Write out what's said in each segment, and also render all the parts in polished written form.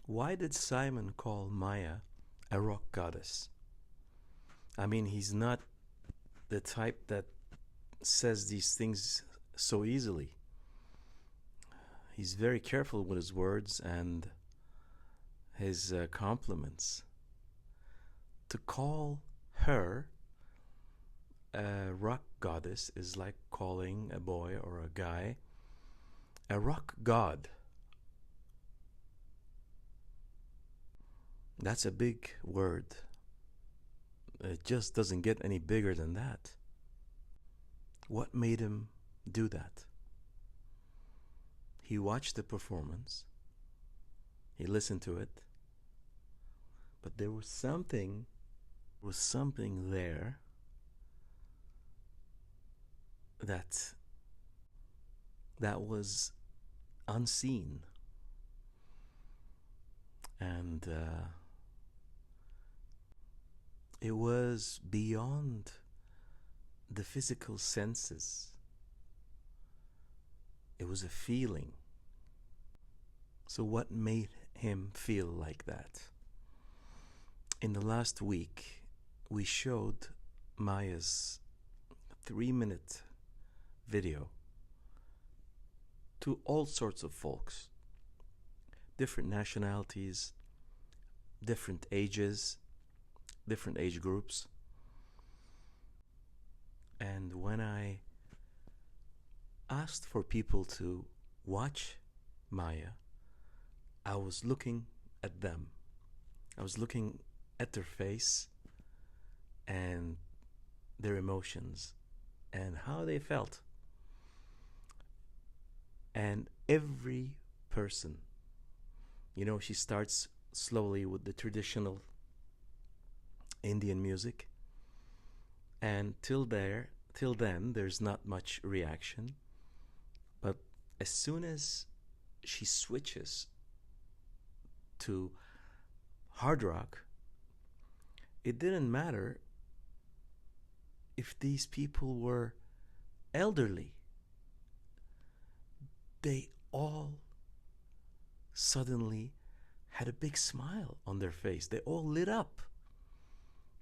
Why did Simon call Maya a rock goddess? I mean, he's not the type that says these things so easily. He's very careful with his words and his compliments. To call her a rock goddess is like calling a boy or a guy a rock god. That's a big word. It just doesn't get any bigger than that. What made him do that? He watched the performance, he listened to it, but there was something there that was unseen, and it was beyond the physical senses. It was a feeling. So what made him feel like that? In the last week, we showed Maya's 3-minute video to all sorts of folks, different nationalities, different ages, different age groups. And when I asked for people to watch Maya, I was looking at them. I was looking at their face and their emotions and how they felt. And every person, she starts slowly with the traditional Indian music, and till then there's not much reaction. But as soon as she switches to hard rock, it didn't matter if these people were elderly. They all suddenly had a big smile on their face. They all lit up.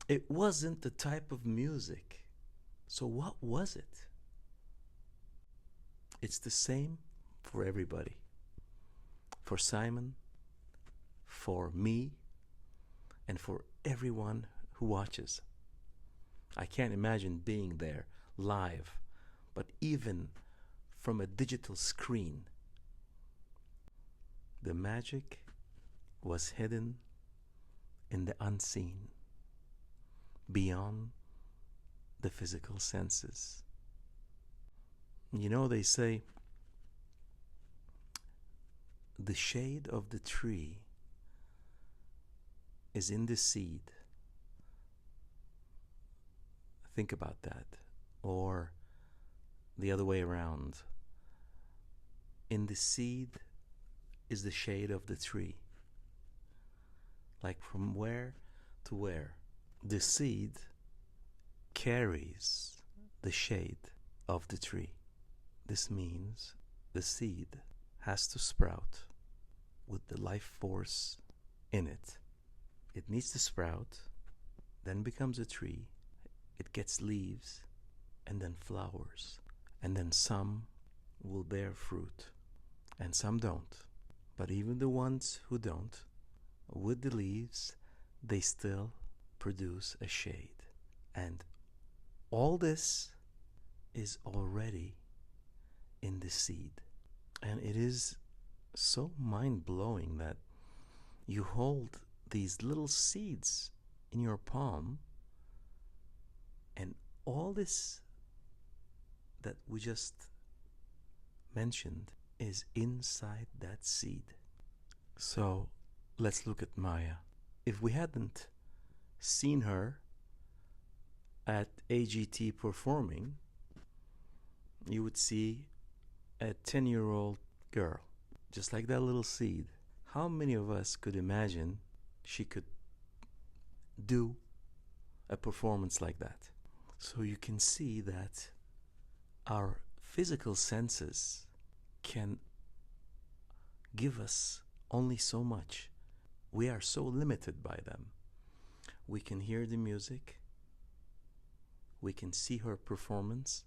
It wasn't the type of music. So what was it? It's the same for everybody. For Simon, for me, and for everyone who watches. I can't imagine being there live, but even from a digital screen, the magic was hidden in the unseen, beyond the physical senses. They say the shade of the tree is in the seed. Think about that. Or the other way around. In the seed is the shade of the tree. Like from where to where? The seed carries the shade of the tree. This means the seed has to sprout with the life force in it. It needs to sprout, then becomes a tree. It gets leaves and then flowers. And then some will bear fruit and some don't. But even the ones who don't, with the leaves, they still produce a shade. And all this is already in the seed. And it is so mind-blowing that you hold these little seeds in your palm, and all this that we just mentioned is inside that seed. So let's look at Maya. If we hadn't seen her at AGT performing, you would see a 10-year-old girl, just like that little seed. How many of us could imagine she could do a performance like that? So you can see that our physical senses can give us only so much. We are so limited by them. We can hear the music. We can see her performance.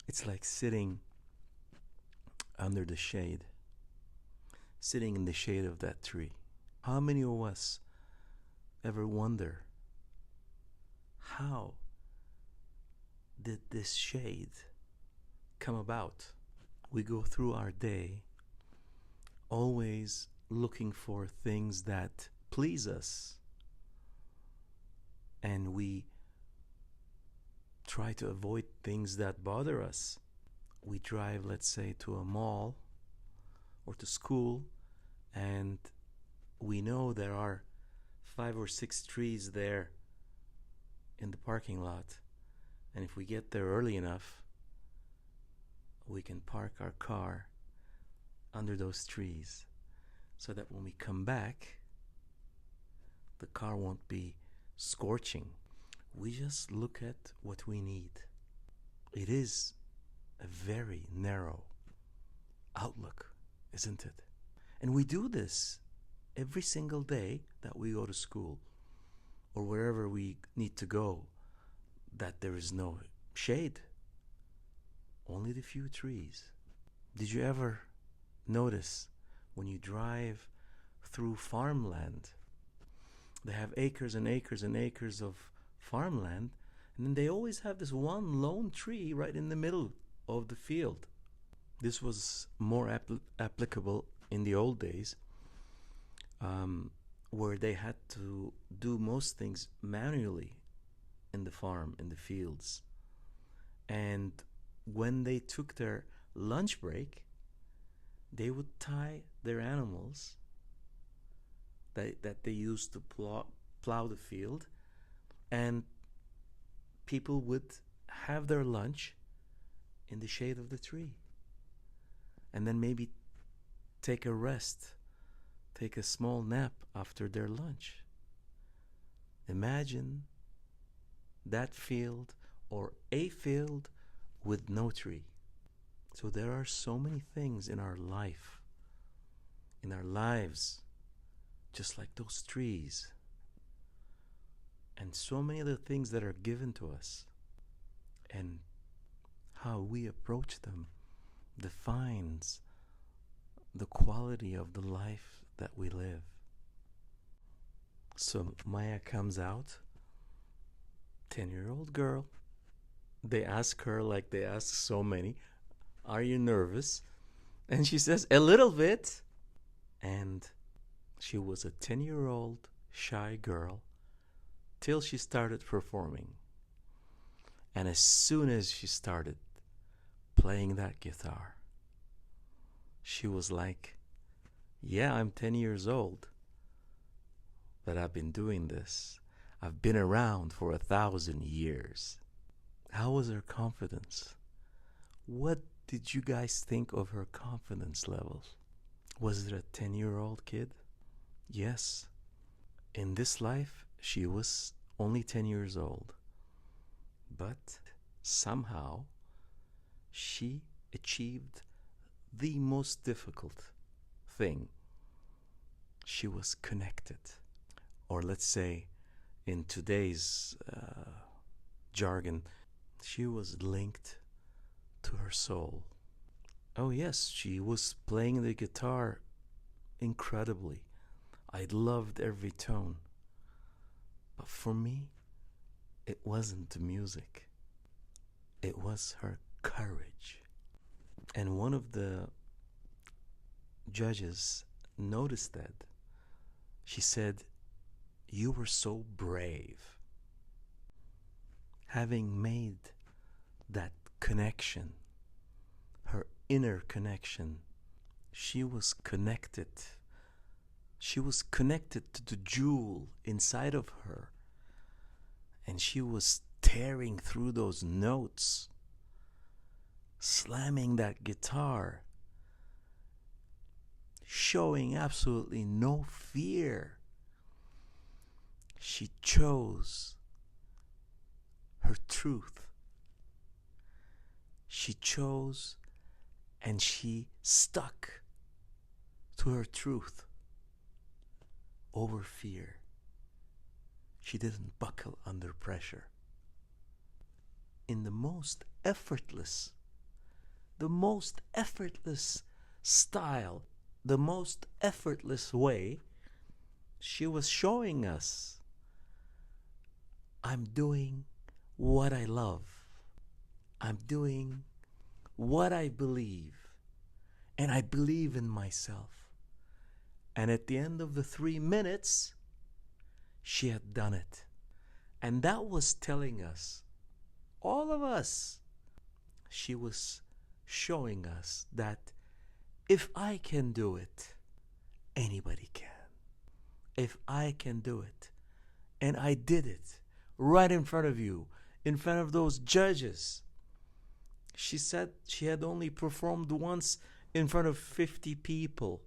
It's like sitting under the shade, sitting in the shade of that tree. How many of us ever wonder, how did this shade come about? We go through our day always looking for things that please us, and we try to avoid things that bother us. We drive, let's say, to a mall or to school, and we know there are 5 or 6 trees there in the parking lot, and if we get there early enough, we can park our car under those trees so that when we come back, the car won't be scorching. We just look at what we need. It is a very narrow outlook, isn't it? And we do this every single day that we go to school or wherever we need to go, that there is no shade, only the few trees. Did you ever notice when you drive through farmland, they have acres and acres and acres of farmland, and then they always have this one lone tree right in the middle of the field. This was more applicable in the old days, where they had to do most things manually in the farm, in the fields. And when they took their lunch break, they would tie their animals that they used to plow the field, and people would have their lunch in the shade of the tree, and then maybe take a rest, take a small nap after their lunch. Imagine that field, or a field with no tree. So there are so many things in our life, in our lives, just like those trees, and so many other things that are given to us, and how we approach them defines the quality of the life that we live. So Maya comes out, 10-year-old girl. They ask her, like they ask so many, "Are you nervous?" And she says, "A little bit." And she was a 10-year-old shy girl till she started performing. And as soon as she started playing that guitar, she was like, "Yeah, I'm 10 years old, but I've been doing this. I've been around for 1,000 years." How was her confidence? What did you guys think of her confidence levels? Was it a 10-year-old kid? Yes. In this life, she was only 10 years old. But somehow, she achieved the most difficult thing. She was connected. Or let's say, in today's jargon, she was linked to her soul. Oh yes, she was playing the guitar incredibly. I loved every tone. But for me, it wasn't the music. It was her courage. And one of the judges noticed that. She said, "You were so brave." Having made that connection, her inner connection, she was connected. She was connected to the jewel inside of her. And she was tearing through those notes, slamming that guitar, showing absolutely no fear. She chose her truth. She chose and she stuck to her truth. over fear. She didn't buckle under pressure. In the most effortless style, the most effortless way, she was showing us, I'm doing what I love. I'm doing what I believe. And I believe in myself. And at the end of the 3 minutes, she had done it. And that was telling us, all of us, she was showing us that if I can do it, anybody can. If I can do it, and I did it right in front of you, in front of those judges. She said she had only performed once in front of 50 people.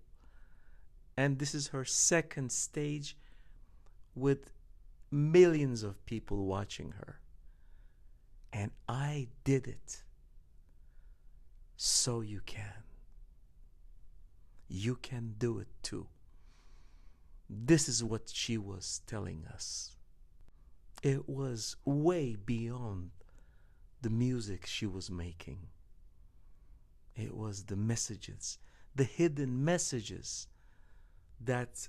And this is her second stage with millions of people watching her. And I did it. So you can. You can do it too. This is what she was telling us. It was way beyond the music she was making. It was the messages, the hidden messages that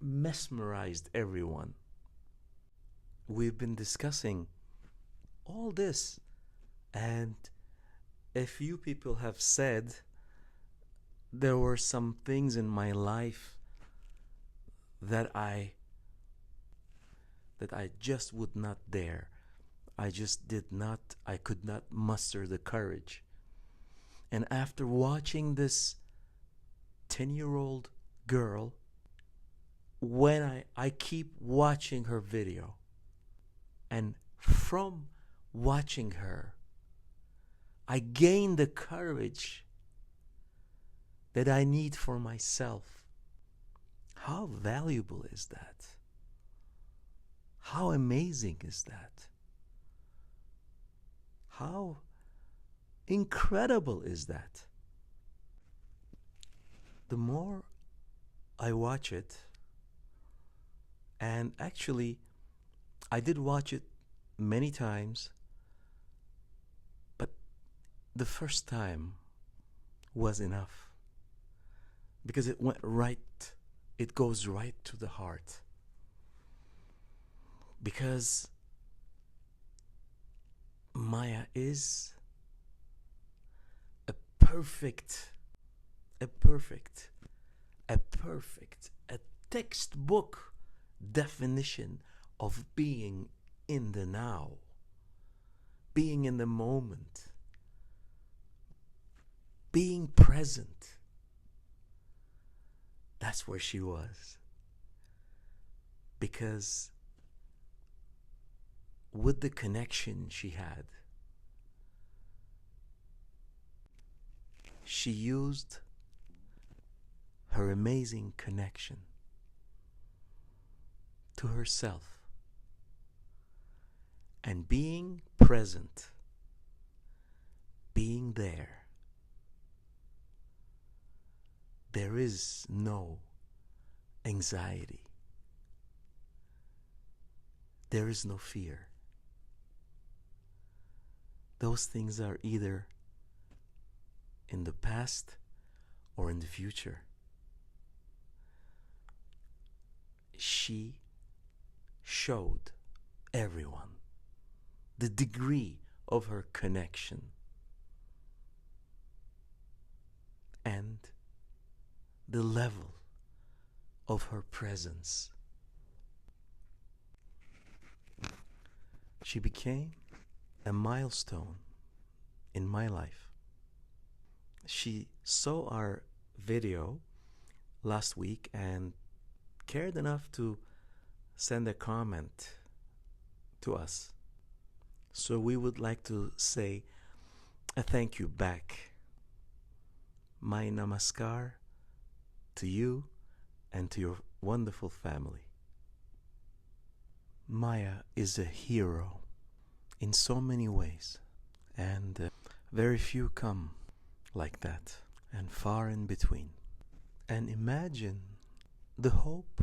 mesmerized everyone. We've been discussing all this, and a few people have said there were some things in my life that I just would not dare. I could not muster the courage. And after watching this 10-year-old girl, when I keep watching her video, and from watching her, I gain the courage that I need for myself. How valuable is that? How amazing is that? How incredible is that? The more I watch it, and actually I did watch it many times, but the first time was enough, because it goes right to the heart. Because Maya is a textbook definition of being in the now, being in the moment, being present. That's where she was. Because with the connection she had, she used her amazing connection to herself and being present, being there. There is no anxiety. There is no fear. Those things are either in the past or in the future. She showed everyone the degree of her connection and the level of her presence. She became a milestone in my life. She saw our video last week and cared enough to send a comment to us. So we would like to say a thank you back. My namaskar to you and to your wonderful family. Maya is a hero in so many ways, and very few come like that, and far in between. And imagine the hope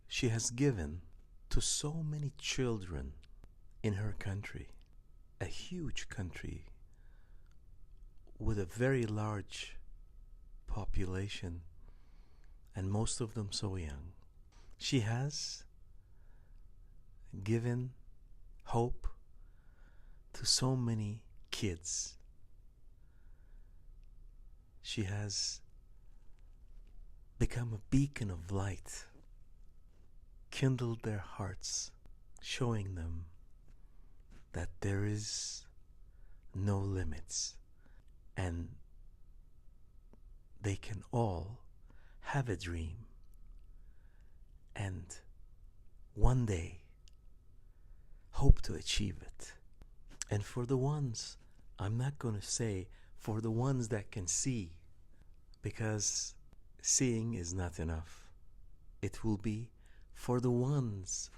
she has given to so many children in her country, a huge country with a very large population, and most of them so young. She has given hope to so many kids. She has become a beacon of light, kindled their hearts, showing them that there is no limits and they can all have a dream and one day hope to achieve it. And for the ones, I'm not going to say for the ones that can see, because seeing is not enough. It will be for the ones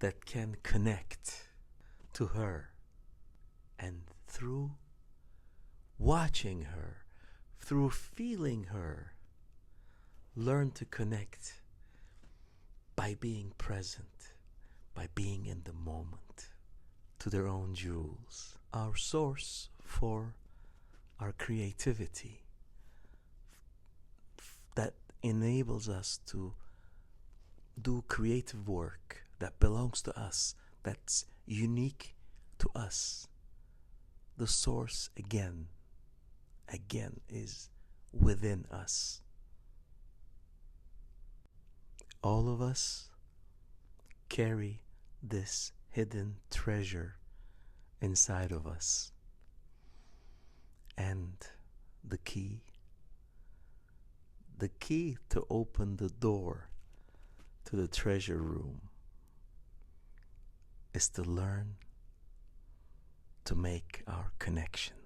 that can connect to her, and through watching her, through feeling her, learn to connect by being present, by being in the moment, to their own jewels. Our source for our creativity that enables us to do creative work that belongs to us, that's unique to us. The source again is within us. All of us carry this hidden treasure inside of us. And the key to open the door to the treasure room is to learn to make our connection.